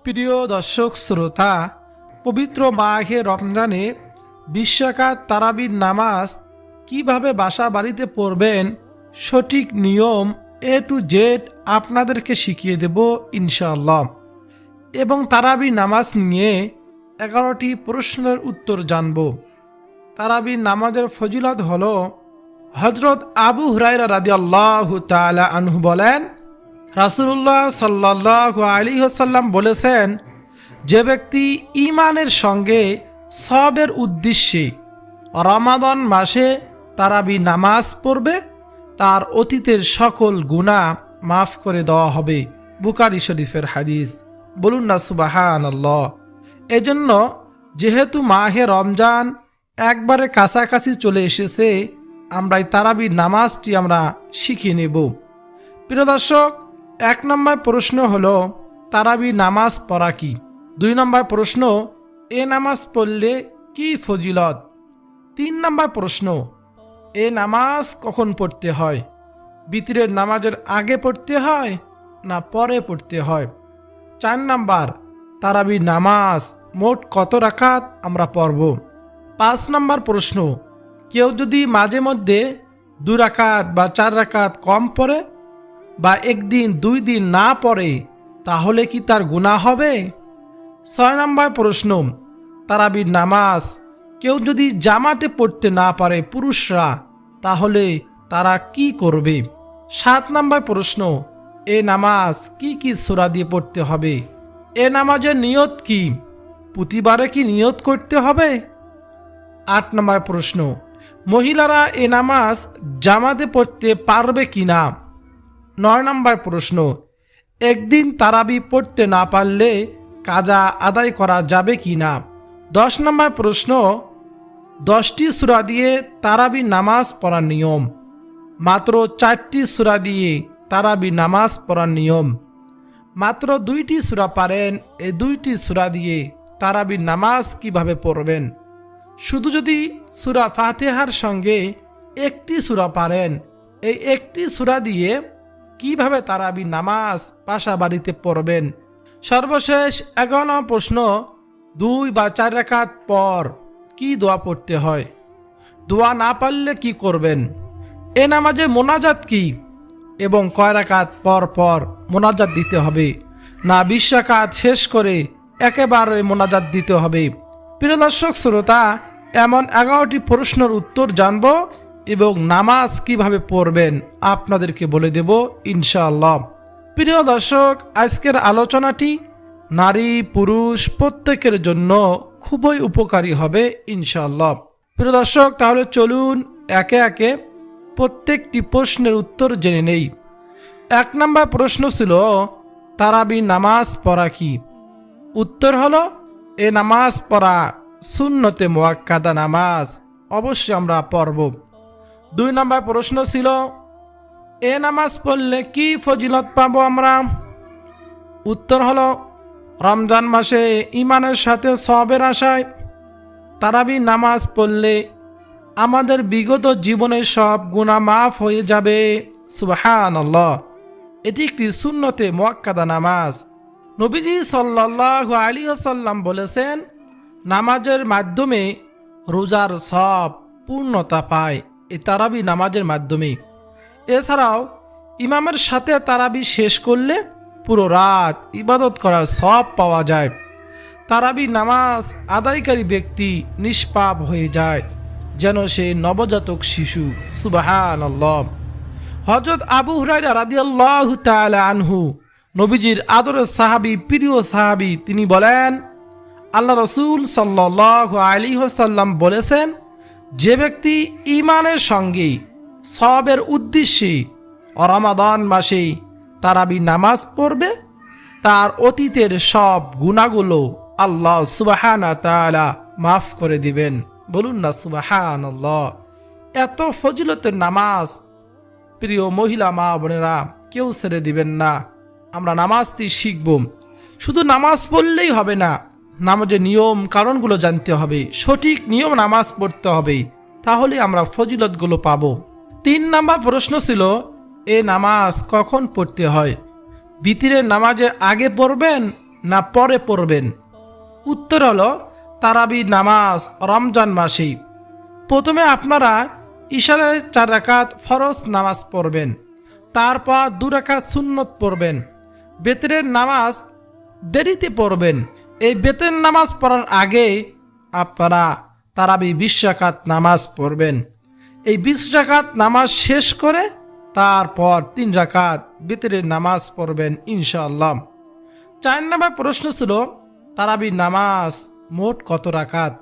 প্রিয় দর্শক শ্রোতা, পবিত্র মাহে রমজানে 20 রাকাত তারাবির নামাজ কিভাবে বাসা বাড়িতে পড়বেন সঠিক নিয়ম A to Z আপনাদেরকে শিখিয়ে দেব ইনশাআল্লাহ। এবং তারাবি নামাজ নিয়ে 11টি প্রশ্নের উত্তর জানব। তারাবি নামাজের ফজিলত হল, হযরত আবু হুরায়রা রাদিয়াল্লাহু তাআলা আনহু বলেন, রাসূলুল্লাহ সাল্লাল্লাহু আলাইহি ওয়াসাল্লাম বলেছেন, যে ব্যক্তি ঈমানের সঙ্গে সওয়াবের উদ্দেশ্যে রমাদান মাসে তারাবি নামাজ পড়বে, তার অতীতের সকল গুনাহ মাফ করে দেওয়া হবে। বুখারী শরীফের হাদিস। বলুন না সুবহানাল্লাহ। এজন্য যেহেতু মাহে রমজান একবারে কাছাকাছি চলে এসেছে, আমরা এই তারাবি নামাজটি আমরা শিখে নেব। প্রিয় দর্শক, 1 নম্বর প্রশ্ন হলো তারাবি নামাজ পড়া কি? 2 নম্বর প্রশ্ন, এ নামাজ পড়লে কি ফজিলত? 3 নম্বর প্রশ্ন, এ নামাজ কখন পড়তে হয়? বিতরের নামাজের আগে পড়তে হয় না পরে পড়তে হয়? 4 নম্বর, তারাবি নামাজ মোট কত রাকাত আমরা পড়ব? 5 নম্বর প্রশ্ন, কেউ যদি মাঝে মধ্যে 2 রাকাত বা 4 রাকাত কম পড়ে বা একদিন 2 দিন না পড়ে, তাহলে কি তার গুনাহ হবে? 6 নম্বর প্রশ্ন, তারাবির নামাজ কেউ যদি জামাতে পড়তে না পারে পুরুষরা, তাহলে তারা কি করবে? 7 নম্বর প্রশ্ন, এ নামাজ কি কি সূরা দিয়ে পড়তে হবে? এ নামাজের নিয়ত কি? প্রতিবারে কি নিয়ত করতে হবে? 8 নম্বর প্রশ্ন, মহিলারা এ নামাজ জামাতে পড়তে পারবে কি না? 9 নম্বর প্রশ্ন, একদিন তারাবি পড়তে না পারলে কাজা আদায় করা যাবে কি না? 10 নম্বর প্রশ্ন, 10টি সূরা দিয়ে তারাবি নামাজ পড়ার নিয়ম। মাত্র 4টি সূরা দিয়ে তারাবি নামাজ পড়ার নিয়ম। মাত্র 2টি সূরা পারেন, এই 2টি সূরা দিয়ে তারাবি নামাজ কিভাবে পড়বেন? শুধু যদি সূরা ফাতিহার সঙ্গে 1টি সূরা পারেন, এই 1টি সূরা দিয়ে কিভাবে তারাবি নামাজ বাসা বাড়িতে পড়বেন? সর্বশেষ 11 নম্বর প্রশ্ন, 2 বা 4 রাকাত পর কি দোয়া পড়তে হয়? দোয়া না পারলে কি করবেন? এ নামাজে মোনাজাত কি এবং কয় রাকাত পর পর মোনাজাত দিতে হবে, না 20 রাকাত শেষ করে একেবারে মোনাজাত দিতে হবে? প্রিয় দর্শক শ্রোতা, এমন 11টি প্রশ্নের উত্তর জানব এবং নামাজ কিভাবে পড়বেন আপনাদেরকে বলে দেব ইনশাআল্লাহ। প্রিয় দর্শক, আজকের আলোচনাটি নারী পুরুষ প্রত্যেকের জন্য খুবই উপকারী হবে ইনশাআল্লাহ। প্রিয় দর্শক, তাহলে চলুন একে একে প্রত্যেকটি প্রশ্নের উত্তর জেনে নেই। 1 নম্বর প্রশ্ন ছিল, তারাবি নামাজ পড়া কি? উত্তর হলো, এ নামাজ পড়া সুন্নতে মুআক্কাদা নামাজ, অবশ্যই আমরা পড়ব। 2 নম্বর প্রশ্ন ছিল, এ নামাজ পড়লে কি ফজিলত পাবো আমরা? উত্তর হলো, রমজান মাসে ঈমানের সাথে সওয়াবের আশায় তারাবি নামাজ পড়লে আমাদের বিগত জীবনের সব গুনাহ মাফ হয়ে যাবে। সুবহানাল্লাহ। এটি একটি সুন্নতে মুআক্কাদা নামাজ। নবীজি সাল্লাল্লাহু আলাইহি ওয়াসাল্লাম বলেছেন, নামাজের মাধ্যমে রোজার সব পূর্ণতা পায় এই তারাবি নামাজের মাধ্যমে। এছাড়াও ইমামের সাথে তারাবি শেষ করলে পুরো রাত ইবাদত করার সওয়াব পাওয়া যায়। তারাবি নামাজ আদায়কারী ব্যক্তি নিষ্পাপ হয়ে যায়, যেন সে নবজাতক শিশু। সুবহানাল্লাহ। হযরত আবু হুরায়রা রাদিয়াল্লাহু তাআলা আনহু, নবীজির আদরের সাহাবী, প্রিয় সাহাবী, তিনি বলেন, আল্লাহ রাসূল সাল্লাল্লাহু আলাইহি ওয়াসাল্লাম বলেছেন, যে ব্যক্তি ঈমানের সঙ্গে সওয়াবের উদ্দেশ্যে রমাদান মাসে তারাবি নামাজ পড়বে, তার অতীতের সব গুনাহগুলো আল্লাহ সুবহানাহু ওয়া তাআলা মাফ করে দিবেন। বলুন না সুবহানাল্লাহ। এত ফজিলতের নামাজ প্রিয় মহিলা মা বোনেরা কেউ ছেড়ে দিবেন না। আমরা নামাজটি শিখব। শুধু নামাজ পড়লেই হবে না, নামাজের নিয়ম কারণগুলো জানতে হবে, সঠিক নিয়ম নামাজ পড়তে হবে, তাহলে আমরা ফজিলতগুলো পাব। 3 নম্বর প্রশ্ন ছিল, এ নামাজ কখন পড়তে হয়? বিতিরের নামাজের আগে পড়বেন না পরে পড়বেন? উত্তর হলো তারাবি নামাজ রমজান মাসেই। প্রথমে আপনারা ইশারের 4 রাকাত ফরজ নামাজ পড়বেন, তারপর 2 রাকাত সুন্নত পড়বেন। বেতরের নামাজ দেরিতে পড়বেন। এই বেতের নামাজ পড়ার আগে আপনারা তারাবি 20 রাকাত নামাজ পড়বেন। এই 20 রাকাত নামাজ শেষ করে তারপর 3 রাকাত বেতরের নামাজ পড়বেন ইনশাআল্লাহ। 4 নম্বর প্রশ্ন ছিল তারাবি নামাজ মোট কত রাকাত?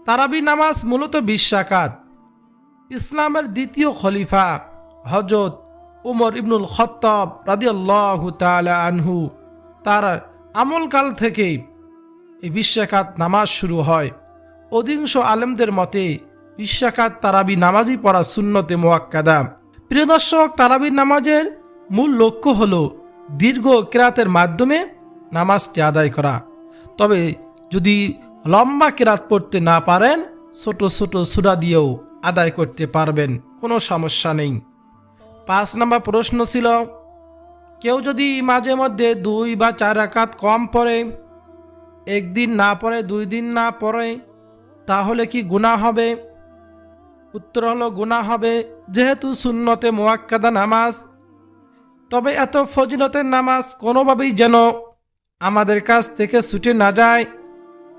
তারাবি নামাজ মূলত 20 রাকাত। ইসলামের দ্বিতীয় খলিফা হযরত উমর ইবনুল খাত্তাব রাদিয়াল্লাহু তাআলা আনহু তার আমলকাল থেকেই এই 20 রাকাত নামাজ শুরু হয়। অধিকাংশ আলেমদের মতে 20 রাকাত তারাবি নামাজই পড়া সুন্নতে মুআক্কাদা। প্রিয় দর্শক, তারাবি নামাজের মূল লক্ষ্য হলো দীর্ঘ কিরাতের মাধ্যমে নামাজটি আদায় করা। তবে যদি লম্বা কিরাত পড়তে না পারেন, ছোট ছোট সূরা দিয়েও আদায় করতে পারবেন, কোনো সমস্যা নেই। 5 নম্বর প্রশ্ন ছিল কেউ যদি মাঝে মধ্যে 2 বা 4 রাকাত কম পড়ে, একদিন না পড়ে 2 দিন না পড়ে, তাহলে কি গুনাহ হবে? উত্তর হলো গুনাহ হবে, যেহেতু সুন্নতে মুআক্কাদা নামাজ। তবে এত ফজিলতের নামাজ কোনোভাবেই যেন আমাদের কাছ থেকে ছুটে না যায়,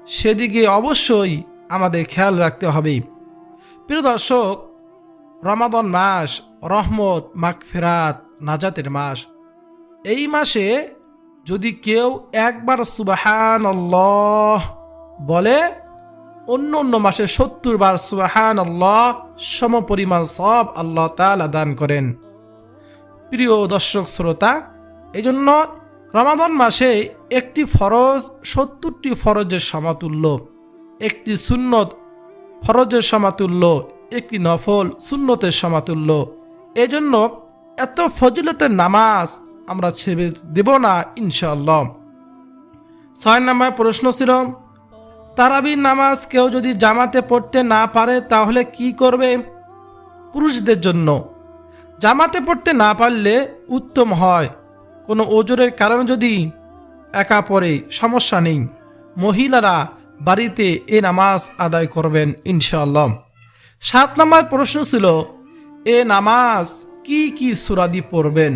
সেদিকে অবশ্যই আমাদের খেয়াল রাখতে হবে। প্রিয় দর্শক, রমাদান মাস রহমত, মাগফিরাত, নাজাতের মাস। এই মাসে যদি কেউ একবার সুবহানাল্লাহ বলে, অন্য অন্য মাসে 70 বার সুবহানাল্লাহ সমপরিমাণ সওয়াব আল্লাহ তাআলা দান করেন। প্রিয় দর্শক শ্রোতা, এজন্য রমাদান মাসে একটি ফরজ 70টি ফরজের সমতুল্য, একটি সুন্নত ফরজের সমতুল্য, একটি নফল সুন্নতের সমতুল্য। এজন্য এত ফজিলতের নামাজ আমরা ছেড়ে দেব না ইনশাআল্লাহ। 6 নম্বর প্রশ্ন ছিল তারাবির নামাজ কেউ যদি জামাতে পড়তে না পারে তাহলে কি করবে? পুরুষদের জন্য জামাতে পড়তে না পারলে উত্তম হয় কোনো ওজরের কারণে যদি একা পড়ে সমস্যা নেই, মহিলারা বাড়িতে এ নামাজ আদায় করবেন ইনশাআল্লাহ। 7 নম্বর প্রশ্ন ছিল এ নামাজ কি কি সূরা দিয়ে পড়বেন?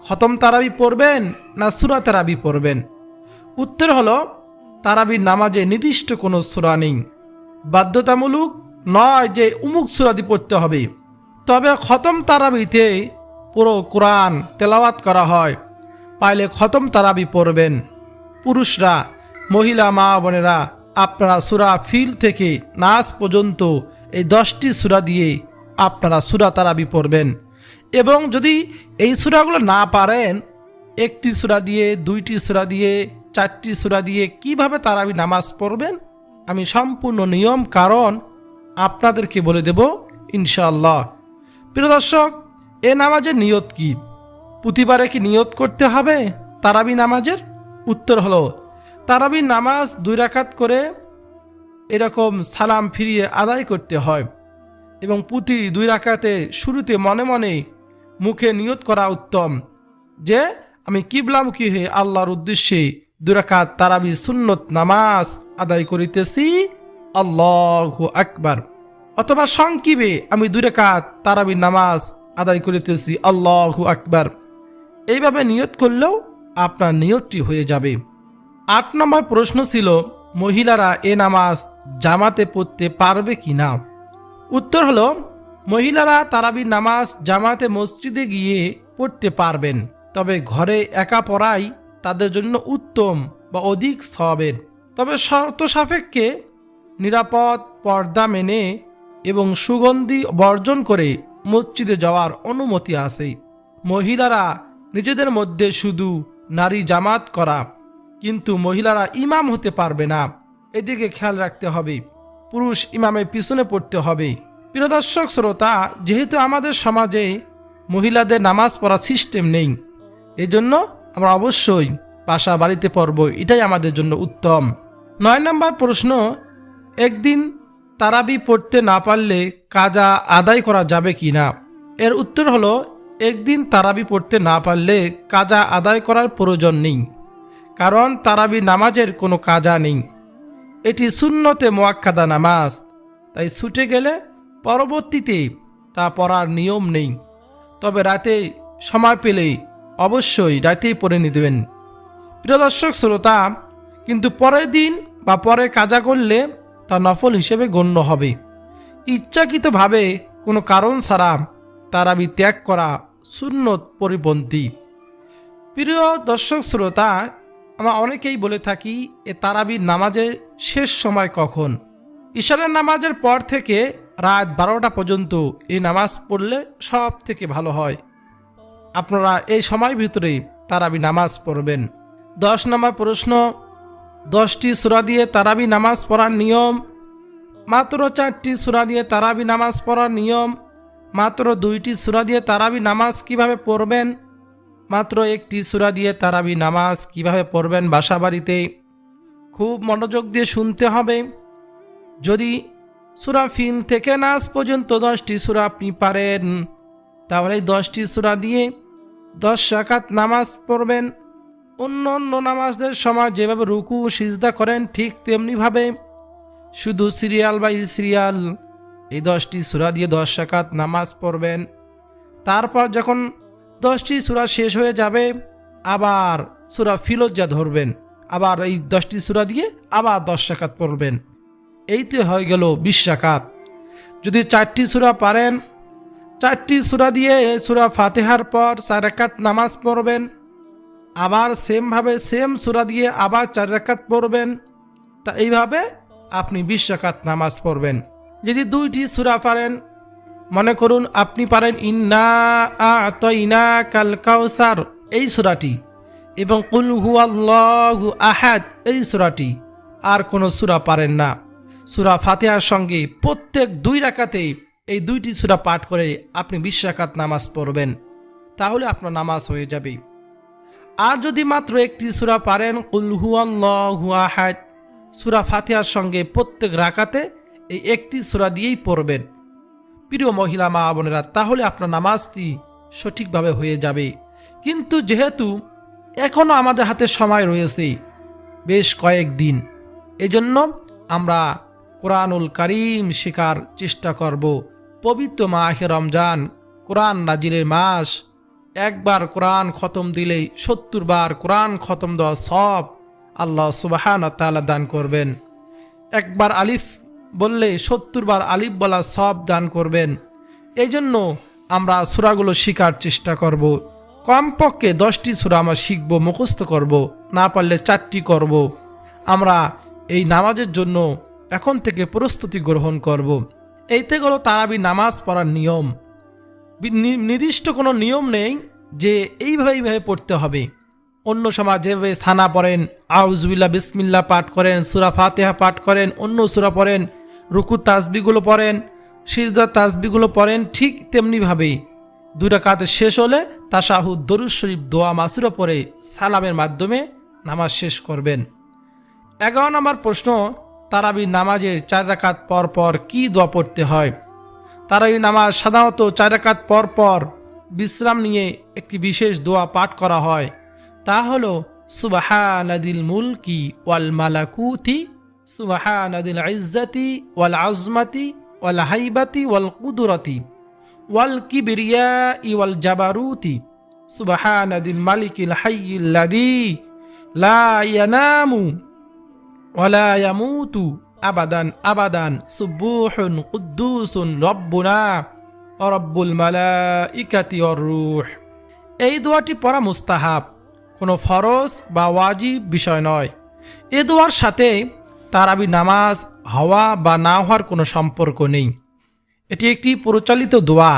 খতম তারাবি পড়বেন না সূরা তারাবি পড়বেন? উত্তর হলো তারাবির নামাজে নির্দিষ্ট কোনো সূরা নেই, বাধ্যতামূলক নয় যে উমুক সূরা দিয়ে পড়তে হবে। তবে খতম তারাবিতে পুরো কোরআন তেলাওয়াত করা হয়, পাইলে খতম তারাবি পড়বেন। পুরুষরা, মহিলা মা বোনেরা, আপনারা সূরা ফিল থেকে নাস পর্যন্ত এই 10টি সূরা দিয়ে আপনারা সূরা তারাবি পড়বেন। এবং যদি এই সূরাগুলো না পারেন, একটি সূরা দিয়ে, 2টি সূরা দিয়ে, 4টি সূরা দিয়ে কিভাবে তারাবি নামাজ পড়বেন আমি সম্পূর্ণ নিয়ম কারণ আপনাদেরকে বলে দেব ইনশাআল্লাহ। প্রিয় দর্শক, এ নামাজের নিয়ত কি? প্রতিবারে কি নিয়ত করতে হবে তারাবি নামাজের? উত্তর হলো তারাবি নামাজ 2 রাকাত করে এরকম সালাম ফিরিয়ে আদায় করতে হয় এবং প্রতি 2 রাকাতে শুরুতে মনে মনে মুখে নিয়ত করা উত্তম যে আমি কিবলামুখী হয়ে আল্লাহর উদ্দেশ্যে 2 রাকাত তারাবি সুন্নত নামাজ আদায় করিতেছি, আল্লাহু আকবার। অথবা সংক্ষেপে আমি 2 রাকাত তারাবি নামাজ আদায় করিতেছি, আল্লাহু আকবার। এইভাবে নিয়ত করলেও আপনার নিয়তটি হয়ে যাবে। 8 নম্বর প্রশ্ন ছিল মহিলারা এ নামাজ জামাতে পড়তে পারবে কি না? উত্তর হলো মহিলারা তারাবি নামাজ জামাতে মসজিদে গিয়ে পড়তে পারবেন, তবে ঘরে একা পড়াই তাদের জন্য উত্তম বা অধিক সওয়াবের। তবে শর্ত সাপেক্ষে নিরাপদ পর্দা মেনে এবং সুগন্ধি বর্জন করে মসজিদে যাওয়ার অনুমতি আছে। মহিলারা নিজেদের মধ্যে শুধু নারী জামাত করা, কিন্তু মহিলারা ইমাম হতে পারবে না, এদিকে খেয়াল রাখতে হবে। পুরুষ ইমামের পিছনে পড়তে হবে। প্রিয় দর্শক শ্রোতা, যেহেতু আমাদের সমাজে মহিলাদের নামাজ পড়ার সিস্টেম নেই, এজন্য আমরা অবশ্যই বাসা বাড়িতে পড়ব, এটাই আমাদের জন্য উত্তম। 9 নম্বর প্রশ্ন একদিন তারাবি পড়তে না পারলে কাজা আদায় করা যাবে কি না? এর উত্তর হলো একদিন তারাবি পড়তে না পারলে কাজা আদায় করার প্রয়োজন নেই, কারণ তারাবি নামাজের কোনো কাজা নেই, এটি সুন্নতে মুআক্কাদা নামাজ, তাই ছুটে গেলে পরবর্তীতে তা পড়ার নিয়ম নেই। তবে রাতে সময় পেলেই অবশ্যই রাতেই পড়ে নিবেন। প্রিয় দর্শক শ্রোতা, কিন্তু পরের দিন বা পরে কাজা করলে তা নফল হিসেবে গণ্য হবে। ইচ্ছাকৃতভাবে কোনো কারণ ছাড়া তারাবি ত্যাগ করা সুন্নত পরিপন্থী। প্রিয় দর্শক শ্রোতা, আমরা অনেকেই বলে থাকি এ তারাবির নামাজের শেষ সময় কখন। ইশারের নামাজের পর থেকে রাত 12টা পর্যন্ত এই নামাজ পড়লে সব থেকে ভালো হয়। আপনারা এই সময়ের ভিতরে তারাবি নামাজ পড়বেন। 10 নম্বর প্রশ্ন, 10টি সূরা দিয়ে তারাবি নামাজ পড়ার নিয়ম। মাত্র 4টি সূরা দিয়ে তারাবি নামাজ পড়ার নিয়ম। মাত্র 2টি সূরা দিয়ে তারাবি নামাজ কিভাবে পড়বেন। মাত্র 1টি সূরা দিয়ে তারাবি নামাজ কিভাবে পড়বেন বাসা বাড়িতে। খুব মনোযোগ দিয়ে শুনতে হবে। যদি সূরা ফিল থেকে নাস পর্যন্ত 10টি সূরা আপনি পারেন, তাহলে 10টি সূরা দিয়ে 10 রাকাত নামাজ পড়বেন। অন্য অন্য নামাজের সময় যেভাবে রুকু সিজদা করেন ঠিক তেমনিভাবে শুধু সিরিয়াল বাই সিরিয়াল এই 10টি সূরা দিয়ে 10 রাকাত নামাজ পড়বেন। তারপর যখন 10টি সূরা শেষ হয়ে যাবে আবার সূরা ফিলজ্জা ধরবেন, আবার এই 10টি সূরা দিয়ে আবার 10 রাকাত পড়বেন। এইতে হয়ে গেল 20 রাকাত। যদি 4টি সূরা পারেন, 4টি সূরা দিয়ে সূরা ফাতিহার পর 4 রাকাত নামাজ পড়বেন। আবার সেমভাবে সেম সূরা দিয়ে আবার 4 রাকাত পড়বেন। তা এইভাবে আপনি 20 রাকাত নামাজ পড়বেন। যদি 2টি সূরা পারেন, মনে করুন আপনি পারেন ইন্না আ'তাইনাকাল কাউসার এই সূরাটি এবং কুল হুয়াল্লাহু আহাদ এই সূরাটি, আর কোনো সূরা পারেন না, সূরা ফাতিহার সঙ্গে প্রত্যেক 2 রাকাতে এই 2টি সূরা পাঠ করে আপনি 20 রাকাত নামাজ পড়বেন, তাহলে আপনার নামাজ হয়ে যাবে। আর যদি মাত্র 1টি সূরা পারেন কুল হুয়াল্লাহু আহাদ, সূরা ফাতিহার সঙ্গে প্রত্যেক রাকাতে এই 1টি সূরা দিয়েই পড়বেন। প্রিয় মহিলা মা বোনেরা, তাহলে আপনার নামাজটি সঠিকভাবে হয়ে যাবে। কিন্তু যেহেতু এখনও আমাদের হাতে সময় রয়েছে বেশ কয়েকদিন, এজন্য আমরা কোরআনুল কারীম শেখার চেষ্টা করব। পবিত্র মাহে রমজান কোরআন নাজিলের মাস, একবার কোরআন খতম দিলেই 70 বার কোরআন খতম দেওয়া সব আল্লাহ সুবহানাহু ওয়া তাআলা দান করবেন। একবার আলিফ বললে 70 বার আলিফ বলা সব দান করবেন। এই জন্য আমরা সূরাগুলো শেখার চেষ্টা করব। কমপক্ষে 10টি সূরা আমরা শিখব, মুখস্থ করব, না পারলে 4টি করব। আমরা এই নামাজের জন্য এখন থেকে প্রস্তুতি গ্রহণ করব। এইতে গেল তারাবি নামাজ পড়ার নিয়ম। নির্দিষ্ট কোনো নিয়ম নেই যে এইভাবে পড়তে হবে। অন্য সময় যেভাবে থানা পড়েন, আউযুবিল্লাহ বিসমিল্লাহ পাঠ করেন, সূরা ফাতিহা পাঠ করেন, অন্য সূরা পড়েন, রুকু তাসবিহগুলো পড়েন, সিজদা তাসবিহগুলো পড়েন, ঠিক তেমনিভাবে 2 রাকাত শেষ হলে তাশাহুদ, দরুদ শরীফ, দোয়া মাসুরা পড়ে সালামের মাধ্যমে নামাজ শেষ করবেন। 11 নম্বর প্রশ্ন, তারাবি নামাজের 4 রাকাত পর পর কি দোয়া পড়তে হয়। তারাবি নামাজ সাধারণত 4 রাকাত পর পর বিশ্রাম নিয়ে একটি বিশেষ দোয়া পাঠ করা হয়। তা হলো সুবহানাদিল মুলকি ওয়াল মালাকুতি, সুবহানাদিল ইজ্জাতি ওয়াল আজমাতি ওয়াল হাইবাতি ওয়াল কুদরতি ওয়াল কিবরিয়াই ওয়াল জাবারুতি, সুবহানাদিল মালিকিল হাইয়িল লাযী লা ইয়ানামু ওয়ালা ইয়ামুতু আবাদান আবাদান, সুবুহুন কুদ্দুসুন রব্বুনা ওয়া রব্বুল মালাইকাতি ওয়ার রূহ। এই দোয়াটি পড়া মুস্তাহাব, কোনো ফরজ বা ওয়াজিব বিষয় নয়। এ দোয়ার সাথে তারাবি নামাজ হওয়া বা না হওয়ার কোনো সম্পর্ক নেই। এটি একটি প্রচলিত দোয়া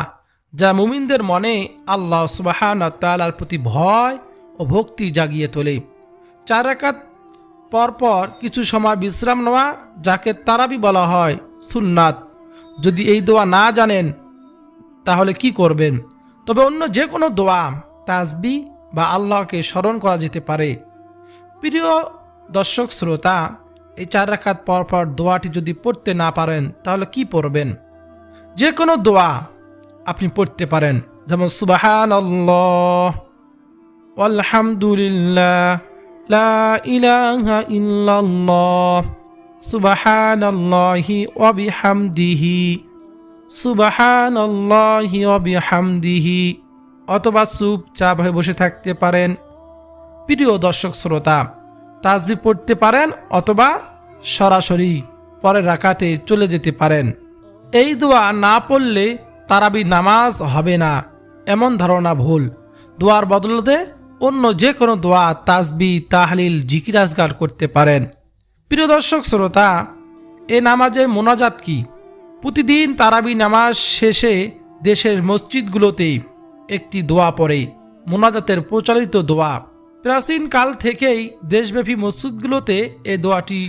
যা মুমিনদের মনে আল্লাহ সুবহানাহু ওয়া তাআলার প্রতি ভয় ও ভক্তি জাগিয়ে তোলে। 4 রাকাত পরপর কিছু সময় বিশ্রাম নেওয়া, যাকে তারাবি বলা হয়, সুন্নাত। যদি এই দোয়া না জানেন তাহলে কি করবেন? তবে অন্য যে কোনো দোয়া, তাসবিহ বা আল্লাহকে স্মরণ করা যেতে পারে। প্রিয় দর্শক শ্রোতা, এই 4 রাকাত পরপর দোয়াটি যদি পড়তে না পারেন তাহলে কি পড়বেন? যে কোনো দোয়া আপনি পড়তে পারেন, যেমন সুবহানাল্লাহ, আলহামদুলিল্লাহ, লা ইলাহা ইল্লাল্লাহ, সুবহানাল্লাহি ওয়া বিহামদিহি, সুবহানাল্লাহি ওয়া বিহামদিহি, অথবা চুপচাপ হয়ে বসে থাকতে পারেন। প্রিয় দর্শক শ্রোতা, তাসবিহ পড়তে পারেন অথবা সরাসরি পরের রাকাতে চলে যেতে পারেন। এই দোয়া না পড়লে তারাবি নামাজ হবে না, এমন ধারণা ভুল। দোয়ার বদলতে অন্য যে কোনো দোয়া, তাসবিহ, তাহলিল, জিকির আজকার করতে পারেন। প্রিয় দর্শক শ্রোতা, এ নামাজে মোনাজাত কি? প্রতিদিন তারাবি নামাজ শেষে দেশের মসজিদগুলোতে একটি দোয়া পড়ে, মোনাজাতের প্রচলিত দোয়া। প্রাচীন কাল থেকেই দেশব্যাপী মসজিদগুলোতে এই দোয়াটি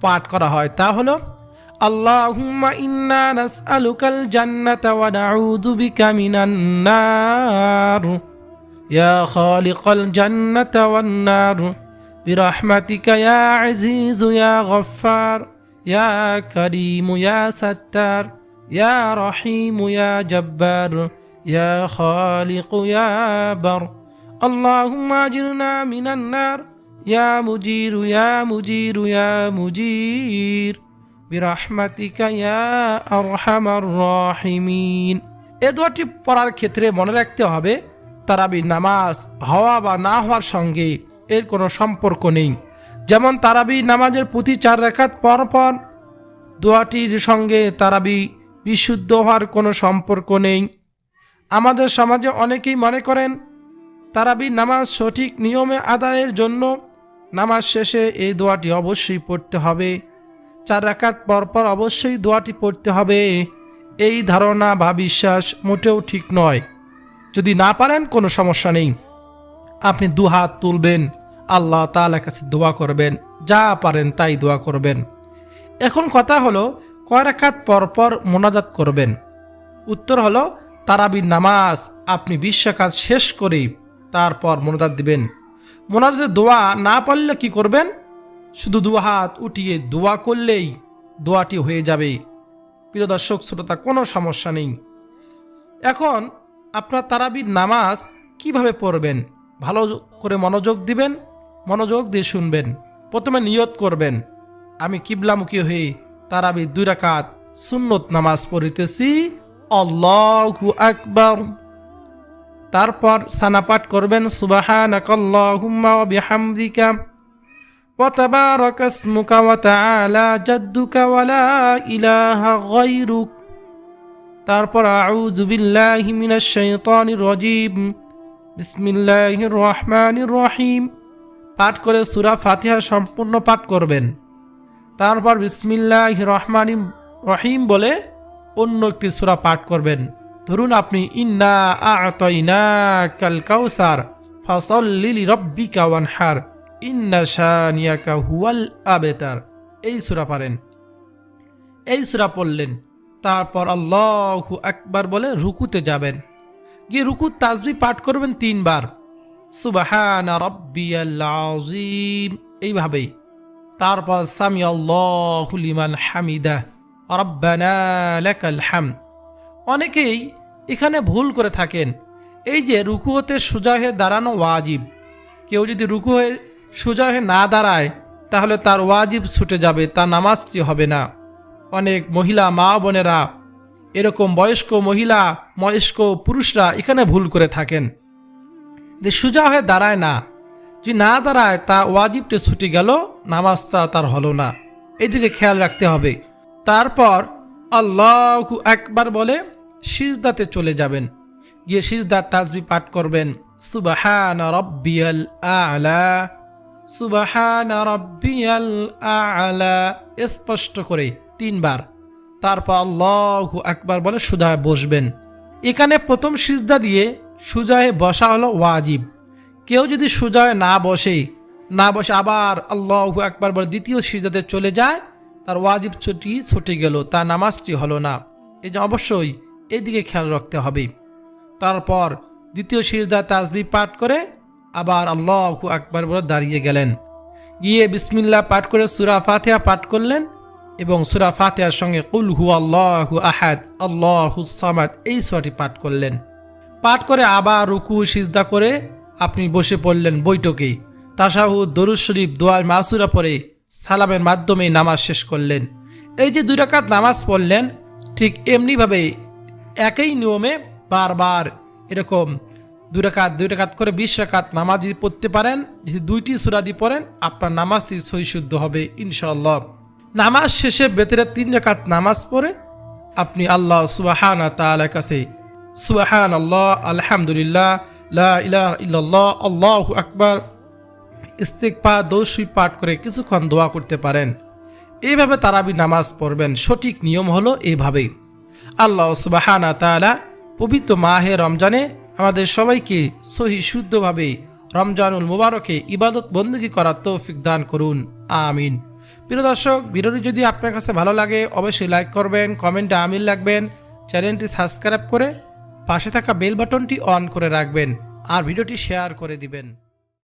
পাঠ করা হয়। তা হলো, আল্লাহুম্মা ইন্না নাসআলুকাল জান্নাতা ওয়া নাউযু বিকা মিনান নার, ইয়া খালিকাল জান্নাতা ওয়ান নার, বিরহমাতিকা ইয়া আজিজু ইয়া গফফার, ইয়া কারীমু ইয়া সাত্তার, ইয়া রহিমু ইয়া জব্বার, ইয়া খালিকু ইয়া বার, আল্লাহুম্মা আজিরনা মিনান নার, ইয়া মুজিরু ইয়া মুজিরু ইয়া মুজির, বিরহমাতিকা ইয়া আরহামার রাহিমিন। এ দোয়াটি পড়ার ক্ষেত্রে মনে রাখতে হবে, তারাবি নামাজ হওয়া বা না হওয়ার সঙ্গে এর কোনো সম্পর্ক নেই। যেমন তারাবি নামাজের প্রতি 4 রাকাত পর পর দোয়াটির সঙ্গে তারাবি বিশুদ্ধ হওয়ার কোনো সম্পর্ক নেই। আমাদের সমাজে অনেকেই মনে করেন তারাবি নামাজ সঠিক নিয়মে আদায়ের জন্য নামাজ শেষে এই দোয়াটি অবশ্যই পড়তে হবে, 4 রাকাত পর পর অবশ্যই দোয়াটি পড়তে হবে। এই ধারণা বা বিশ্বাস মোটেও ঠিক নয়। যদি না পারেন কোনো সমস্যা নেই, আপনি 2 হাত তুলবেন, আল্লাহ তাআলার কাছে দোয়া করবেন, যা পারেন তাই দোয়া করবেন। এখন কথা হলো, কয় রাকাত পর পর মোনাজাত করবেন? উত্তর হলো, তারাবির নামাজ আপনি 20 রাকাত শেষ করে তারপর মোনাজাত দিবেন। মোনাজাতের দোয়া না পারলে কি করবেন? শুধু 2 হাত উঠিয়ে দোয়া করলেই দোয়াটি হয়ে যাবে। প্রিয় দর্শক শ্রোতা, কোনো সমস্যা নেই। এখন আপনার তারাবির নামাজ কিভাবে পড়বেন? ভালো করে মনোযোগ দিবেন, মনোযোগ দিয়ে শুনবেন। প্রথমে নিয়ত করবেন, আমি কিবলামুখী হয়ে তারাবির 2 রাকাত সুন্নত নামাজ পড়িতেছি, আল্লাহু আকবার। তারপর সানা পাঠ করবেন, সুবহানাকাল্লাহুম্মা ওয়া বিহামদিকা ওয়া তাবারাকা ইসমুকা ওয়া তাআলা জাদ্দুকা ওয়া লা ইলাহা গায়রুক। তারপর আউযু বিল্লাহি মিনাশ শাইতানির রাজীম, বিসমিল্লাহির রহমানির রহিম পাঠ করে সূরা ফাতিহা সম্পূর্ণ পাঠ করবেন। তারপর বিসমিল্লাহির রহমানির রহিম বলে অন্য একটি সূরা পাঠ করবেন। ধরুন আপনি ইন্না আ'তাইনাকাল কাউসার ফাসাল্লি লিরাব্বিকা ওয়ানহার, ইন্না শানিয়াকা হুয়াল আবতার, এই সূরা পারেন। এই সূরা পড়লেন, তারপর আল্লাহু আকবার বলে রুকুতে যাবেন। গিয়ে রুকুর তাসবিহ পাঠ করবেন 3 বার, সুবহানা রাব্বিয়াল আযীম, এইভাবেই। তারপর সামি আল্লাহু লিমান হামিদা, রাব্বানা লাকাল হামদ। অনেকেই এখানে ভুল করে থাকেন। এই যে রুকু হতে সোজা হয়ে দাঁড়ানো ওয়াজিব, কেউ যদি রুকু হয়ে সোজা হয়ে না দাঁড়ায় তাহলে তার ওয়াজিব ছুটে যাবে, তার নামাজটি হবে না। অনেক মহিলা মা বোনেরা, এরকম বয়স্ক মহিলা, বয়স্ক পুরুষরা এখানে ভুল করে থাকেন, যে সোজা হয়ে দাঁড়ায় না। যে না দাঁড়ায় তা ওয়াজিবটি ছুটে গেল, নামাজটা তার হলো না। এদিকে খেয়াল রাখতে হবে। তারপর আল্লাহু আকবার বলে সিজদাতে চলে যাবেন। গিয়ে সিজদার তাসবিহ পাঠ করবেন, সুবহানা রাব্বিয়াল আ'লা, সুবহানা রাব্বিয়াল আ'লা, স্পষ্ট করে 3 বার। তারপর আল্লাহু আকবার বলে সোজা হয়ে বসবেন। এখানে প্রথম সিজদা দিয়ে সোজা হয়ে বসা হলো ওয়াজিব। কেউ যদি সোজা হয়ে না বসে আবার আল্লাহু আকবার বলে দ্বিতীয় সিজদাতে চলে যায়, তার ওয়াজিব ছুটে গেল, তার নামাজটি হলো না। এই যে অবশ্যই এইদিকে খেয়াল রাখতে হবে। তারপর দ্বিতীয় সিজদা তাসবিহ পাঠ করে আবার আল্লাহু আকবার বলে দাঁড়িয়ে গেলেন। গিয়ে বিসমিল্লাহ পাঠ করে সূরা ফাতিহা পাঠ করলেন এবং সূরা ফাতিহার সঙ্গে কুল হুয়াল্লাহু আহাদ আল্লাহুস সামাদ, এই সূরাটি পাঠ করলেন। পাঠ করে আবার রুকু সিজদা করে আপনি বসে পড়লেন বৈঠকে। তাশাহুদ, দরুদ শরীফ, দোয়া মাসুরা পড়ে সালামের মাধ্যমে নামাজ শেষ করলেন। এই যে 2 রাকাত নামাজ পড়লেন, ঠিক এমনিভাবে একই নিয়মে বারবার এরকম 2 রাকাত করে 20 রাকাত নামাজ যদি পড়তে পারেন, যদি 2টি সূরা দিয়ে পড়েন, আপনার নামাজটি সহিশুদ্ধ হবে ইনশাআল্লাহ। নামাজ শেষে বেতরে 3 রাকাত নামাজ পড়ে আপনি আল্লাহ সুবহানাহু ওয়া তাআলার কাছে সুবহানাল্লাহ, আলহামদুলিল্লাহ, লা ইলাহা ইল্লাল্লাহ, আল্লাহু আকবার, ইস্তিগফার, দরুদ শরীফ পাঠ করে কিছুক্ষণ দোয়া করতে পারেন। এইভাবে তারাবি নামাজ পড়বেন। সঠিক নিয়ম হলো এইভাবেই। আল্লাহ সুবহানাহু ওয়া তাআলা পবিত্র মাহে রমজানে আমাদের সবাইকে সহি শুদ্ধভাবে রমজানুল মুবারকে ইবাদত বন্দেগী করার তৌফিক দান করুন, আমিন। প্রিয় দর্শক, ভিডিওটি যদি আপনার কাছে ভালো লাগে অবশ্যই লাইক করবেন, কমেন্টে আমিন লিখবেন, চ্যানেলটি সাবস্ক্রাইব করে পাশে থাকা বেল বাটনটি অন করে রাখবেন আর ভিডিওটি শেয়ার করে দিবেন।